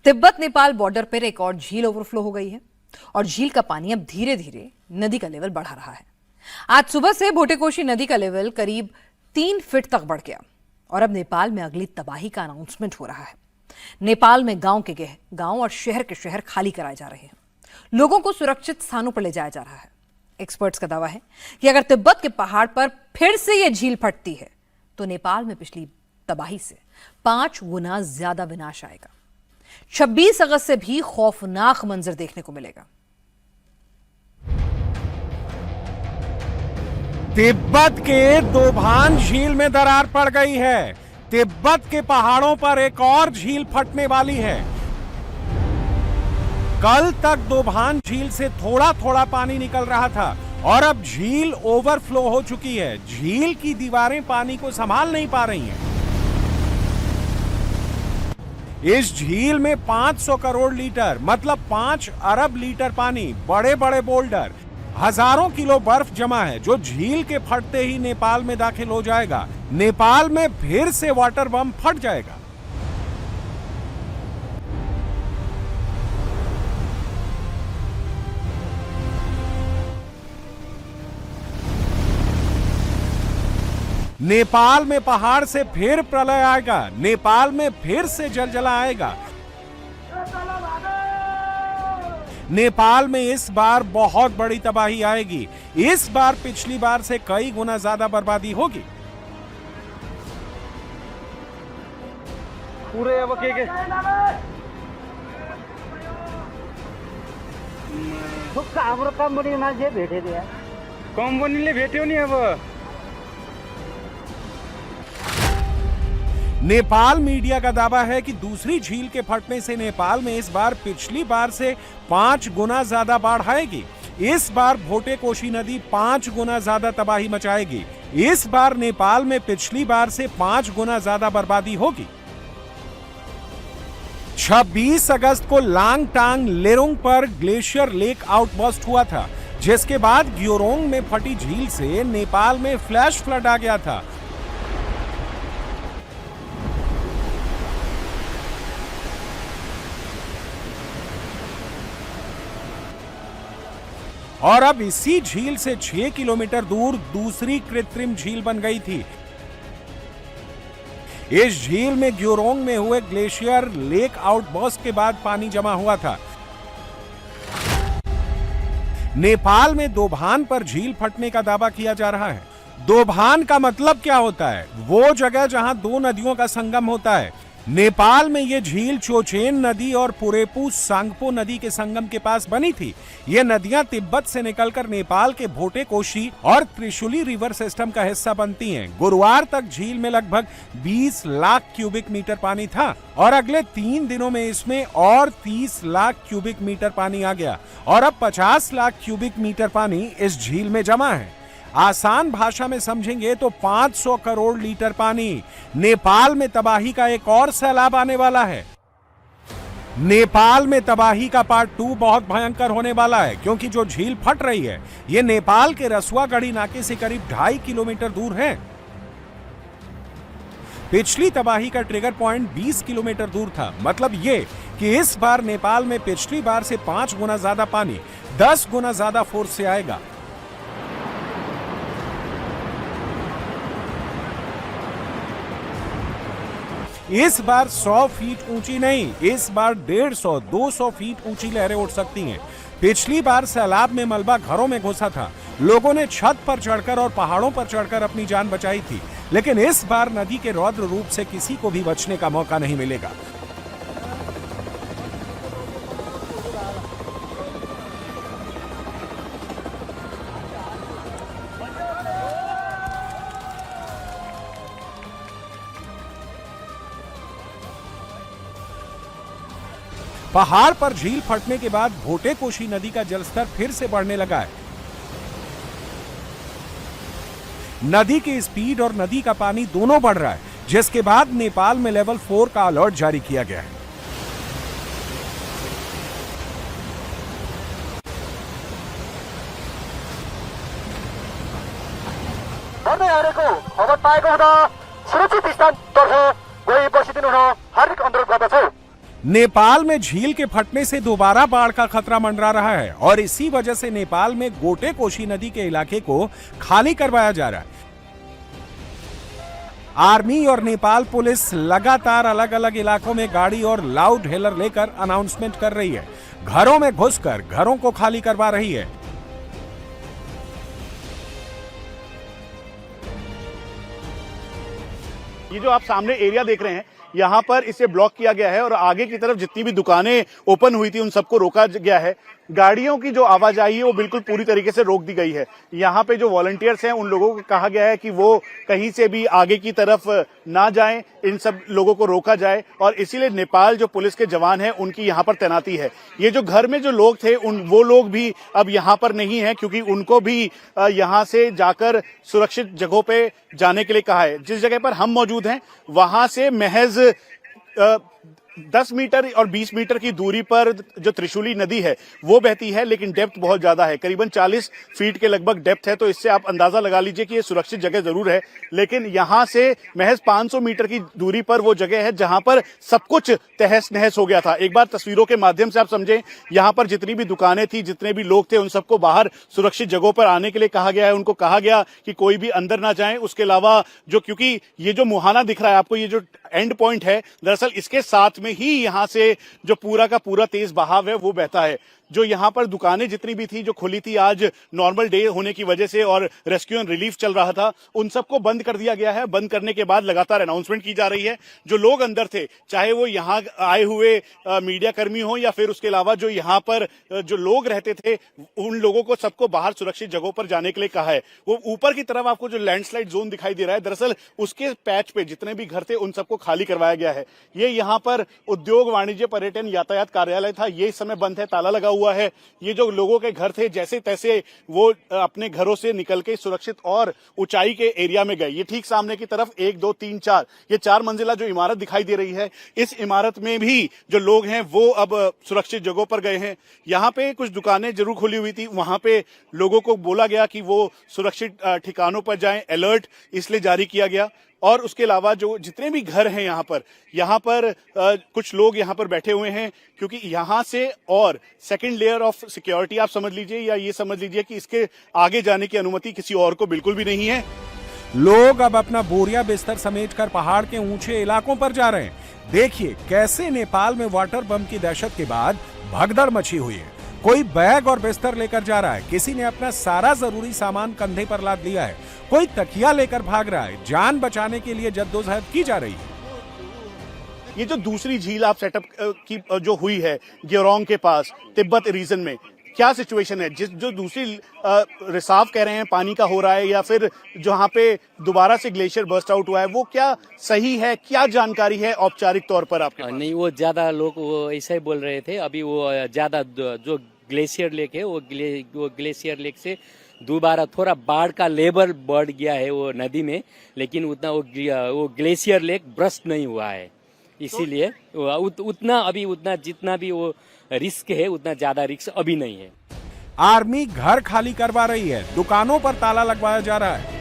Tibet Nepal border पर एक और झील ओवरफ्लो हो गई है और झील का पानी अब धीरे धीरे नदी का लेवल बढ़ा रहा है। आज सुबह से भोटेकोशी नदी का लेवल करीब 3 फीट तक बढ़ गया और अब नेपाल में अगली तबाही का अनाउंसमेंट हो रहा है। नेपाल में गांव और शहर के शहर खाली कराए जा रहे हैं। लोगों को सुरक्षित स्थानों पर ले जाया जा रहा है। एक्सपर्ट्स का दावा है कि अगर तिब्बत के पहाड़ पर फिर से यह झील फटती है तो नेपाल में पिछली तबाही से 5 गुना ज्यादा विनाश आएगा। 26 अगस्त से भी खौफनाक मंजर देखने को मिलेगा। तिब्बत के दोभान झील में दरार पड़ गई है। तिब्बत के पहाड़ों पर एक और झील फटने वाली है। कल तक दोभान झील से थोड़ा थोड़ा पानी निकल रहा था और अब झील ओवरफ्लो हो चुकी है। झील की दीवारें पानी को संभाल नहीं पा रही हैं। इस झील में 500 करोड़ लीटर मतलब 5 अरब लीटर पानी, बड़े बड़े बोल्डर, हजारों किलो बर्फ जमा है जो झील के फटते ही नेपाल में दाखिल हो जाएगा। नेपाल में फिर से वाटर बम फट जाएगा। नेपाल में पहाड़ से फिर प्रलय आएगा। नेपाल में फिर से जलजला आएगा। नेपाल में इस बार बहुत बड़ी तबाही आएगी। इस बार पिछली बार से कई गुना ज्यादा बर्बादी होगी। पूरे अब के हाम्रो कम्पनी मान्छे भेटेको यार, कम्पनीले भेट्यो नि। अब नेपाल मीडिया का दावा है कि दूसरी झील के फटने से नेपाल में इस बार पिछली बार से 5 गुना ज्यादा बाढ़ आएगी। इस बार भोटेकोशी नदी 5 गुना ज्यादा तबाही मचाएगी। इस बार नेपाल में पिछली बार से 5 गुना ज्यादा बर्बादी होगी। 26 अगस्त को लांगटांग लेरोंग पर ग्लेशियर लेक आउटबर्स्ट हुआ था, जिसके बाद ग्योरोंग में फटी झील से नेपाल में फ्लैश फ्लड आ गया था। और अब इसी झील से 6 किलोमीटर दूर दूसरी कृत्रिम झील बन गई थी। इस झील में ग्योरोंग में हुए ग्लेशियर लेक आउटबर्स्ट के बाद पानी जमा हुआ था। नेपाल में दोभान पर झील फटने का दावा किया जा रहा है। दोभान का मतलब क्या होता है? वो जगह जहां 2 नदियों का संगम होता है। नेपाल में ये झील चोचेन नदी और पुरेपू सांगपो नदी के संगम के पास बनी थी। ये नदियां तिब्बत से निकलकर नेपाल के भोटेकोशी और त्रिशूली रिवर सिस्टम का हिस्सा बनती हैं। गुरुवार तक झील में लगभग 20 लाख क्यूबिक मीटर पानी था और अगले 3 दिनों में इसमें और 30 लाख क्यूबिक मीटर पानी आ गया और अब 50 लाख क्यूबिक मीटर पानी इस झील में जमा है। आसान भाषा में समझेंगे तो 500 करोड़ लीटर पानी। नेपाल में तबाही का एक और सैलाब आने वाला है। नेपाल में तबाही का पार्ट 2 बहुत भयंकर होने वाला है, क्योंकि जो झील फट रही है ये नेपाल के रसुआगढ़ी नाके से करीब 2.5 किलोमीटर दूर है। पिछली तबाही का ट्रिगर पॉइंट 20 किलोमीटर दूर था। मतलब ये कि इस बार नेपाल में पिछली बार से 5 गुना ज्यादा पानी 10 गुना ज्यादा फोर्स से आएगा। इस बार 100 फीट ऊंची नहीं, इस बार 150, 200 फीट ऊंची लहरें उठ सकती हैं। पिछली बार सैलाब में मलबा घरों में घुसा था। लोगों ने छत पर चढ़कर और पहाड़ों पर चढ़कर अपनी जान बचाई थी, लेकिन इस बार नदी के रौद्र रूप से किसी को भी बचने का मौका नहीं मिलेगा। पहाड़ पर झील फटने के बाद भोटेकोशी नदी का जलस्तर फिर से बढ़ने लगा है। नदी की स्पीड और नदी का पानी दोनों बढ़ रहा है, जिसके बाद नेपाल में लेवल 4 का अलर्ट जारी किया गया है। खबर पाएको हुँदा सुरक्षित स्थानतर्फ गई बसिदिनु हुन हार्दिक अनुरोध गर्दछु। नेपाल में झील के फटने से दोबारा बाढ़ का खतरा मंडरा रहा है और इसी वजह से नेपाल में गोटेकोशी नदी के इलाके को खाली करवाया जा रहा है। आर्मी और नेपाल पुलिस लगातार अलग अलग इलाकों में गाड़ी और लाउड हेलर लेकर अनाउंसमेंट कर रही है, घरों में घुसकर घरों को खाली करवा रही है। ये जो आप सामने एरिया देख रहे हैं, यहाँ पर इसे ब्लॉक किया गया है और आगे की तरफ जितनी भी दुकानें ओपन हुई थी उन सबको रोका गया है। गाड़ियों की जो आवाजाही है वो बिल्कुल पूरी तरीके से रोक दी गई है। यहाँ पे जो वॉलंटियर्स हैं उन लोगों को कहा गया है कि वो कहीं से भी आगे की तरफ ना जाएं, इन सब लोगों को रोका जाए और इसीलिए नेपाल जो पुलिस के जवान हैं उनकी यहाँ पर तैनाती है। ये जो घर में जो लोग थे वो लोग भी अब यहाँ पर नहीं है क्योंकि उनको भी यहाँ से जाकर सुरक्षित जगहों पे जाने के लिए कहा है। जिस जगह पर हम मौजूद हैं वहां से महज 10 मीटर और 20 मीटर की दूरी पर जो त्रिशूली नदी है वो बहती है, लेकिन डेप्थ बहुत ज्यादा है, करीबन 40 फीट के लगभग डेप्थ है। तो इससे आप अंदाजा लगा लीजिए कि ये सुरक्षित जगह जरूर है, लेकिन यहां से महज 500 मीटर की दूरी पर वो जगह है जहां पर सब कुछ तहस नहस हो गया था। एक बार तस्वीरों के माध्यम से आप समझें, यहां पर जितनी भी दुकानें थी, जितने भी लोग थे, उन सबको बाहर सुरक्षित जगहों पर आने के लिए कहा गया है। उनको कहा गया कि कोई भी अंदर ना जाए। उसके अलावा जो, क्योंकि ये जो मुहाना दिख रहा है आपको, ये जो एंड पॉइंट है, दरअसल इसके साथ में ही यहां से जो पूरा का पूरा तेज बहाव है वो बहता है। जो यहाँ पर दुकानें जितनी भी थी जो खुली थी, आज नॉर्मल डे होने की वजह से और रेस्क्यू एंड रिलीफ चल रहा था, उन सबको बंद कर दिया गया है। बंद करने के बाद लगातार अनाउंसमेंट की जा रही है। जो लोग अंदर थे, चाहे वो यहाँ आए हुए मीडिया कर्मी हो या फिर उसके अलावा जो यहाँ पर जो लोग रहते थे, उन लोगों को सबको बाहर सुरक्षित जगहों पर जाने के लिए कहा है। वो ऊपर की तरफ आपको जो लैंडस्लाइड जोन दिखाई दे रहा है, दरअसल उसके पैच पे जितने भी घर थे उन सबको खाली करवाया गया है। ये यहाँ पर उद्योग, वाणिज्य, पर्यटन, यातायात कार्यालय था, ये इस समय बंद है, ताला लगा हुआ है। ये जो लोगों के घर थे, जैसे तैसे वो अपने घरों से निकल के सुरक्षित और ऊंचाई के एरिया में गए। ये ठीक सामने की तरफ 1, 2, 3, 4 ये 4 मंजिला जो इमारत दिखाई दे रही है, इस इमारत में भी जो लोग हैं वो अब सुरक्षित जगहों पर गए हैं। यहाँ पे कुछ दुकानें जरूर खुली हुई थी, वहां पे लोगों को बोला गया कि वो सुरक्षित ठिकानों पर जाएं, अलर्ट इसलिए जारी किया गया। और उसके अलावा जो जितने भी घर हैं यहाँ पर कुछ लोग यहाँ पर बैठे हुए हैं, क्योंकि यहाँ से और सेकंड लेयर ऑफ सिक्योरिटी आप समझ लीजिए, या ये समझ लीजिए कि इसके आगे जाने की अनुमति किसी और को बिल्कुल भी नहीं है। लोग अब अपना बोरिया बिस्तर समेटकर पहाड़ के ऊंचे इलाकों पर जा रहे हैं। देखिए कैसे नेपाल में वाटर बम की दहशत के बाद भगदड़ मची हुई है। कोई बैग और बिस्तर लेकर जा रहा है, किसी ने अपना सारा जरूरी सामान कंधे पर लाद लिया है, कोई तकिया लेकर भाग रहा है। जान बचाने के लिए जद्दोजहद की जा रही है। ये जो दूसरी झील आप सेटअप की जो हुई है ग्योरोंग के पास तिब्बत रीजन में, क्या सिचुएशन है? जो दूसरी रिसाव कह रहे हैं पानी का हो रहा है, या फिर जहां पे दोबारा से ग्लेशियर बर्स्ट आउट हुआ है, वो क्या सही है? क्या जानकारी है औपचारिक तौर पर आपके पास? नहीं, वो ज्यादा लोग वो ऐसा ही बोल रहे थे। अभी वो ज्यादा जो ग्लेशियर लेक है वो ग्लेशियर लेक से दोबारा थोड़ा बाढ़ का लेवल बढ़ गया है वो नदी में, लेकिन उतना वो ग्लेशियर लेक ब्रस्ट नहीं हुआ है। इसीलिए उतना जितना भी वो रिस्क है उतना ज्यादा रिस्क अभी नहीं है। आर्मी घर खाली करवा रही है, दुकानों पर ताला लगवाया जा रहा है।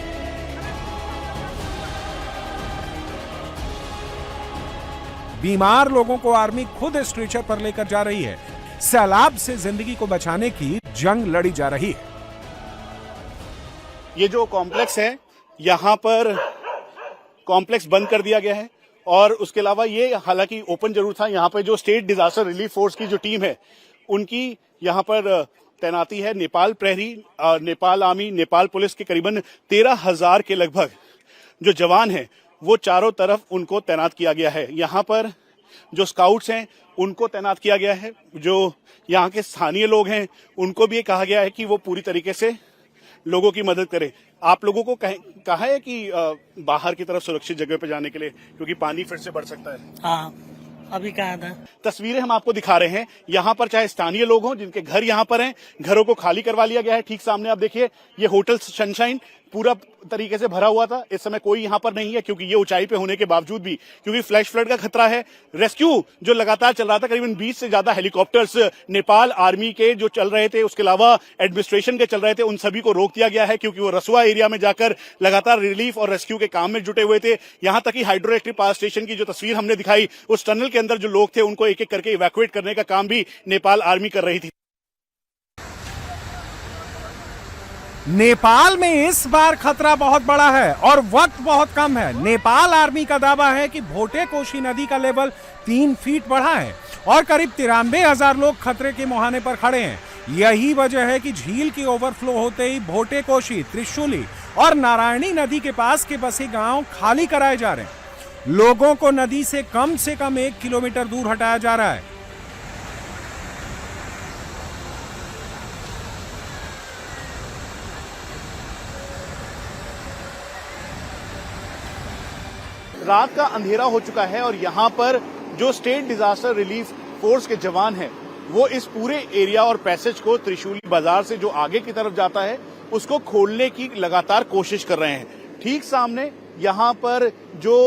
बीमार लोगों को आर्मी खुद स्ट्रेचर पर लेकर जा रही है। सैलाब से जिंदगी को बचाने की जंग लड़ी जा रही है। ये जो कॉम्प्लेक्स है, यहाँ पर कॉम्प्लेक्स बंद कर दिया गया है और उसके अलावा ये हालांकि ओपन जरूर था। यहाँ पे जो स्टेट डिजास्टर रिलीफ फोर्स की जो टीम है उनकी यहाँ पर तैनाती है। नेपाल प्रहरी, नेपाल आर्मी, नेपाल पुलिस के करीबन 13,000 के लगभग जो जवान हैं वो चारों तरफ उनको तैनात किया गया है। यहाँ पर जो स्काउट्स हैं उनको तैनात किया गया है। जो यहाँ के स्थानीय लोग हैं उनको भी ये कहा गया है कि वो पूरी तरीके से लोगों की मदद करें। आप लोगों को कहा है कि बाहर की तरफ सुरक्षित जगह पे जाने के लिए, क्योंकि पानी फिर से बढ़ सकता है। हाँ, अभी कहा था। तस्वीरें हम आपको दिखा रहे हैं। यहाँ पर चाहे स्थानीय लोग हों जिनके घर यहाँ पर हैं, घरों को खाली करवा लिया गया है। ठीक सामने आप देखिए, ये होटल सनशाइन पूरा तरीके से भरा हुआ था। इस समय कोई यहां पर नहीं है क्योंकि ये ऊंचाई पे होने के बावजूद भी, क्योंकि फ्लैश फ्लड का खतरा है। रेस्क्यू जो लगातार चल रहा था, करीबन 20 से ज्यादा हेलीकॉप्टर्स नेपाल आर्मी के जो चल रहे थे, उसके अलावा एडमिनिस्ट्रेशन के चल रहे थे, उन सभी को रोक दिया गया है क्योंकि वो रसुआ एरिया में जाकर लगातार रिलीफ और रेस्क्यू के काम में जुटे हुए थे। यहां तक कि हाइड्रो इलेक्ट्रिक पावर स्टेशन की जो तस्वीर हमने दिखाई, उस टनल के अंदर जो लोग थे उनको एक एक करके इवैक्यूएट करने का काम भी नेपाल आर्मी कर रही थी। नेपाल में इस बार खतरा बहुत बड़ा है और वक्त बहुत कम है। नेपाल आर्मी का दावा है कि भोटेकोशी नदी का लेवल 3 फीट बढ़ा है और करीब 93,000 लोग खतरे के मुहाने पर खड़े हैं। यही वजह है कि झील की ओवरफ्लो होते ही भोटेकोशी, त्रिशूली और नारायणी नदी के पास के बसे गांव खाली कराए जा रहे हैं। लोगों को नदी से कम 1 किलोमीटर दूर हटाया जा रहा है। रात का अंधेरा हो चुका है और यहां पर जो स्टेट डिजास्टर रिलीफ फोर्स के जवान हैं वो इस पूरे एरिया और पैसेज को त्रिशूली बाजार से जो आगे की तरफ जाता है उसको खोलने की लगातार कोशिश कर रहे हैं। ठीक सामने यहां पर जो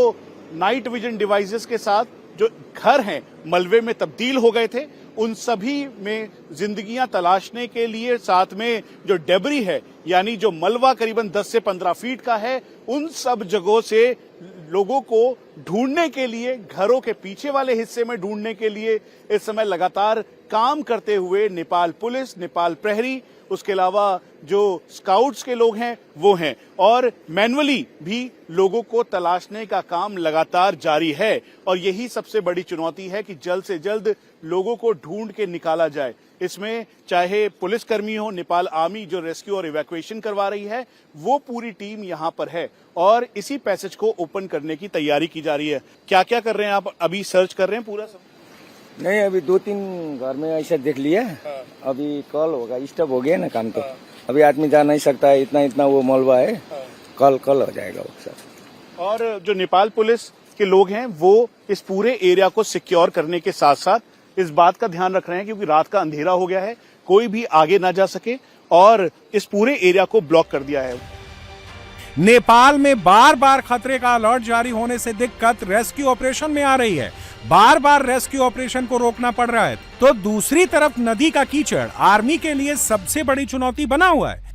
नाइट विजन डिवाइसेस के साथ जो घर हैं मलबे में तब्दील हो गए थे, उन सभी में जिंदगियां तलाशने के लिए साथ में जो डेबरी है यानी जो मलबा करीबन 10 से 15 फीट का है, उन सब जगहों से लोगों को ढूंढने के लिए, घरों के पीछे वाले हिस्से में ढूंढने के लिए इस समय लगातार काम करते हुए नेपाल पुलिस, नेपाल प्रहरी, उसके अलावा जो स्काउट्स के लोग हैं वो हैं और मैनुअली भी लोगों को तलाशने का काम लगातार जारी है। और यही सबसे बड़ी चुनौती है कि जल्द से जल्द लोगों को ढूंढ के निकाला जाए। इसमें चाहे पुलिसकर्मी हो, नेपाल आर्मी जो रेस्क्यू और इवैक्यूएशन करवा रही है, वो पूरी टीम यहां पर है और इसी पैसेज को ओपन करने की तैयारी की जा रही है। क्या क्या कर रहे हैं आप? अभी सर्च कर रहे हैं पूरा सब? नहीं, अभी 2-3 घर में ऐसा देख लिया। अभी कल होगा, स्टॉप हो गया ना काम तो। अभी आदमी जा नहीं सकता है, इतना वो मलबा है। कल हो जाएगा वो सब। और जो नेपाल पुलिस के लोग हैं वो इस पूरे एरिया को सिक्योर करने के साथ साथ इस बात का ध्यान रख रहे हैं क्योंकि रात का अंधेरा हो गया है, कोई भी आगे ना जा सके और इस पूरे एरिया को ब्लॉक कर दिया है। नेपाल में बार बार खतरे का अलर्ट जारी होने से दिक्कत रेस्क्यू ऑपरेशन में आ रही है। बार बार रेस्क्यू ऑपरेशन को रोकना पड़ रहा है तो दूसरी तरफ नदी का कीचड़ आर्मी के लिए सबसे बड़ी चुनौती बना हुआ है।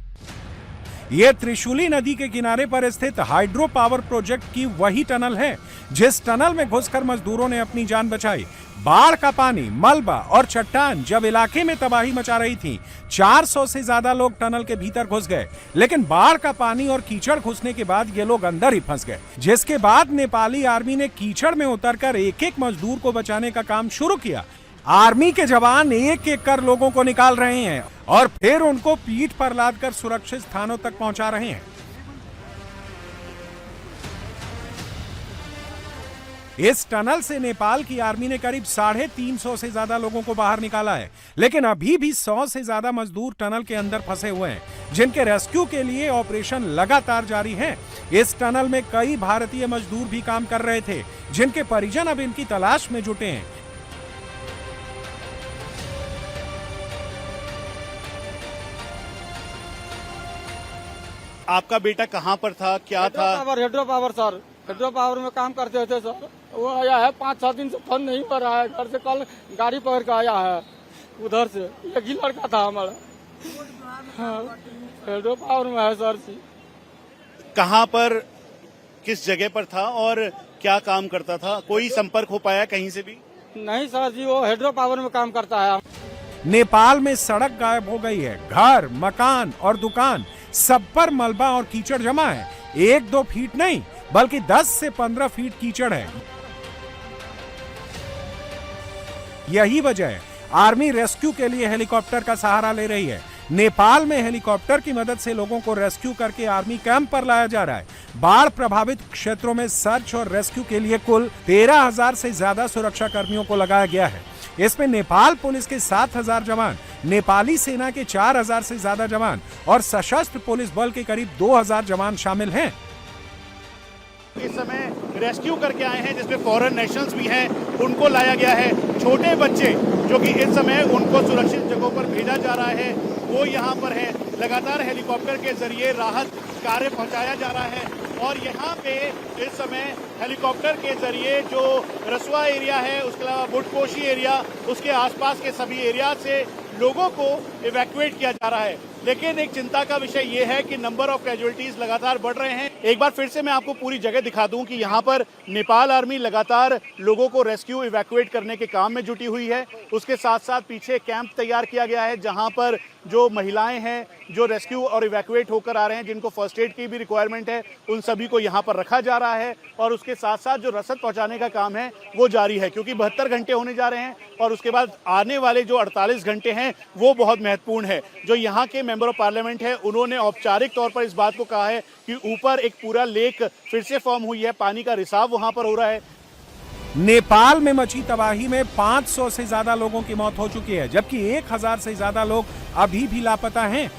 यह त्रिशूली नदी के किनारे पर स्थित हाइड्रो पावर प्रोजेक्ट की वही टनल है जिस टनल में घुसकर मजदूरों ने अपनी जान बचाई। बाढ़ का पानी, मलबा और चट्टान जब इलाके में तबाही मचा रही थी, 400 से ज्यादा लोग टनल के भीतर घुस गए, लेकिन बाढ़ का पानी और कीचड़ घुसने के बाद ये लोग अंदर ही फंस गए, जिसके बाद नेपाली आर्मी ने कीचड़ में उतरकर एक एक मजदूर को बचाने का काम शुरू किया। आर्मी के जवान एक एक कर लोगों को निकाल रहे हैं और फिर उनको पीठ पर लादकर सुरक्षित स्थानों तक पहुंचा रहे हैं। इस टनल से नेपाल की आर्मी ने करीब 350 से ज्यादा लोगों को बाहर निकाला है, लेकिन अभी भी 100 से ज्यादा मजदूर टनल के अंदर फंसे हुए हैं, जिनके रेस्क्यू के लिए ऑपरेशन लगातार जारी है। इस टनल में कई भारतीय मजदूर भी काम कर रहे थे, जिनके परिजन अब इनकी तलाश में जुटे हैं। आपका बेटा कहाँ पर था, क्या था? हेड्रो पावर सर, हेड्रो पावर में काम करते थे सर। वो आया है 5-6 दिन से फोन नहीं कर रहा है। घर से कल गाड़ी पकड़ के आया है उधर से। एक ही लड़का था हमारा। हाँ, हेड्रो पावर में है सर जी। कहाँ पर, किस जगह पर था और क्या काम करता था? कोई संपर्क हो पाया कहीं से भी? नहीं सर जी, वो हेड्रो पावर में काम करता है। नेपाल में सड़क गायब हो गई है, घर, मकान और दुकान सब पर मलबा और कीचड़ जमा है। 1-2 फीट नहीं बल्कि 10 से 15 फीट कीचड़ है। यही वजह है आर्मी रेस्क्यू के लिए हेलीकॉप्टर का सहारा ले रही है। नेपाल में हेलीकॉप्टर की मदद से लोगों को रेस्क्यू करके आर्मी कैंप पर लाया जा रहा है। बाढ़ प्रभावित क्षेत्रों में सर्च और रेस्क्यू के लिए कुल 13,000 से ज्यादा सुरक्षा कर्मियों को लगाया गया है। इसमें नेपाल पुलिस के 7,000 जवान, नेपाली सेना के 4,000 से ज्यादा जवान और सशस्त्र पुलिस बल के करीब 2,000 जवान शामिल हैं। इस समय रेस्क्यू करके आए हैं जिसमें फॉरेन नेशनल्स भी हैं, उनको लाया गया है। छोटे बच्चे जो कि इस समय उनको सुरक्षित जगहों पर भेजा जा रहा है, वो यहाँ पर है। लगातार हेलीकॉप्टर के जरिए राहत कार्य पहुंचाया जा रहा है और यहाँ पे इस समय हेलीकॉप्टर के जरिए जो रसुआ एरिया है, उसके अलावा बुटकोशी एरिया, उसके आसपास के सभी एरिया से लोगों को इवैक्यूएट किया जा रहा है। लेकिन एक चिंता का विषय ये है कि नंबर ऑफ कैजुअलिटीज लगातार बढ़ रहे हैं। एक बार फिर से मैं आपको पूरी जगह दिखा दूं कि यहाँ पर नेपाल आर्मी लगातार लोगों को रेस्क्यू इवैक्यूएट करने के काम में जुटी हुई है। उसके साथ साथ पीछे कैंप तैयार किया गया है जहाँ पर जो महिलाएं हैं जो रेस्क्यू और इवैक्यूएट होकर आ रहे हैं, जिनको फर्स्ट एड की भी रिक्वायरमेंट है, उन सभी को यहाँ पर रखा जा रहा है। और उसके साथ साथ जो रसद पहुँचाने का काम है वो जारी है, क्योंकि 72 घंटे होने जा रहे हैं और उसके बाद आने वाले जो 48 घंटे हैं वो बहुत महत्वपूर्ण है। जो यहाँ के मेंबर ऑफ पार्लियामेंट है उन्होंने औपचारिक तौर पर इस बात को कहा है कि ऊपर एक पूरा लेक फिर से फॉर्म हुई है, पानी का रिसाव वहां पर हो रहा है। नेपाल में मची तबाही में 500 से ज्यादा लोगों की मौत हो चुकी है, जबकि 1000 से ज्यादा लोग अभी भी लापता हैं।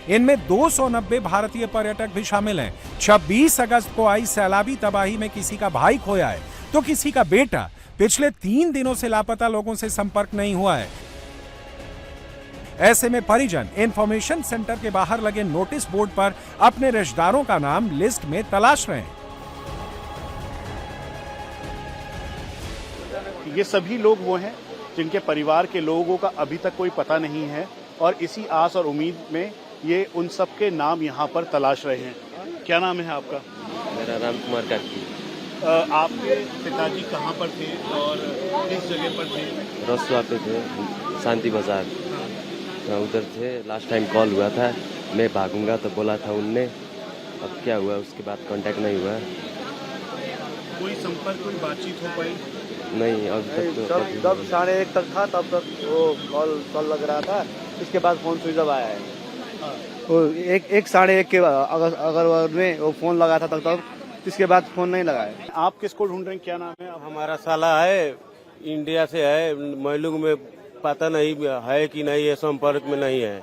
इनमें 290 भारतीय पर्यटक भी शामिल हैं। 26 अगस्त को आई सैलाबी तबाही में किसी का भाई खोया है तो किसी का बेटा पिछले 3 दिनों से लापता लोगों से संपर्क नहीं हुआ है। ऐसे में परिजन इंफॉर्मेशन सेंटर के बाहर लगे नोटिस बोर्ड पर अपने रिश्तेदारों का नाम लिस्ट में तलाश रहे हैं। ये सभी लोग वो हैं जिनके परिवार के लोगों का अभी तक कोई पता नहीं है और इसी आस और उम्मीद में ये उन सब के नाम यहाँ पर तलाश रहे हैं। क्या नाम है आपका? मेरा राम कुमार कार्की। आपके पिताजी कहाँ पर थे और किस जगह पर थे? रसुआ पे थे, शांति बाजार उधर थे। लास्ट टाइम कॉल हुआ था, मैं भागूंगा तो बोला था उनने। अब क्या हुआ उसके बाद कांटेक्ट नहीं हुआ। कोई संपर्क, कोई बातचीत हो पाई? नहीं अभी तक तो जब 1:30 तक था तब तक वो कॉल लग रहा था, इसके बाद फोन स्विच ऑफ आया है। वो 1:30 के अगर में वो फोन लगा था तब इसके बाद फोन नहीं लगा है। आप किसको ढूंढ रहे हैं? क्या नाम है? हमारा साला है, इंडिया से है, मालूम में पता नहीं है कि नहीं है, संपर्क में नहीं है।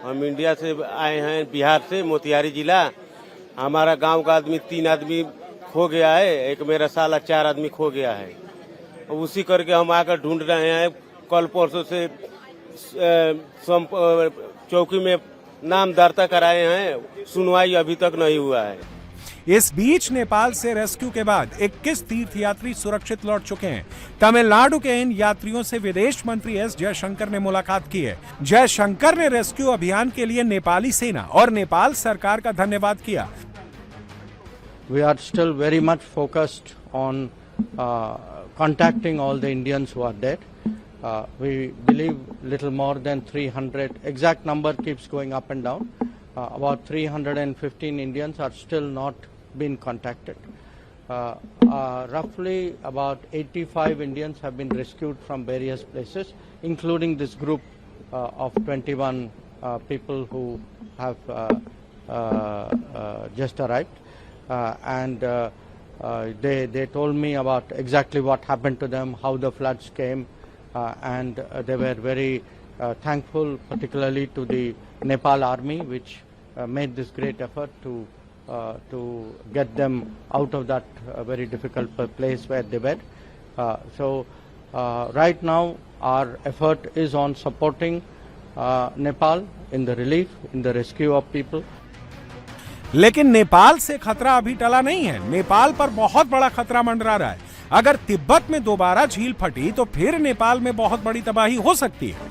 हम इंडिया से आए हैं, बिहार से, मोतिहारी जिला। हमारा गांव का आदमी 3 आदमी खो गया है, एक मेरा साला 4 आदमी खो गया है। उसी करके हम आकर ढूंढ रहे हैं। कल परसों से चौकी में नाम दर्ता कराए हैं, सुनवाई अभी तक नहीं हुआ है। इस बीच नेपाल से रेस्क्यू के बाद 21 तीर्थयात्री सुरक्षित लौट चुके हैं। तमिलनाडु के इन यात्रियों से विदेश मंत्री एस जयशंकर ने मुलाकात की है। जयशंकर ने रेस्क्यू अभियान के लिए नेपाली सेना और नेपाल सरकार का धन्यवाद किया। We are still very much focused on contacting all the Indians who are dead. We believe little more than 300. Exact number keeps going up and down. About 315 Indians are still not been contacted. Roughly about 85 Indians have been rescued from various places, including this group of 21 people who have just arrived. And they told me about exactly what happened to them, how the floods came, and they were very thankful, particularly to the Nepal army, which made this great effort to get them out of that very difficult place where they were. So right now our effort is on supporting Nepal in the relief, in the rescue of people. लेकिन नेपाल से खतरा अभी टला नहीं है। नेपाल पर बहुत बड़ा खतरा मंडरा रहा है। अगर तिब्बत में दोबारा झील फटी तो फिर नेपाल में बहुत बड़ी तबाही हो सकती है।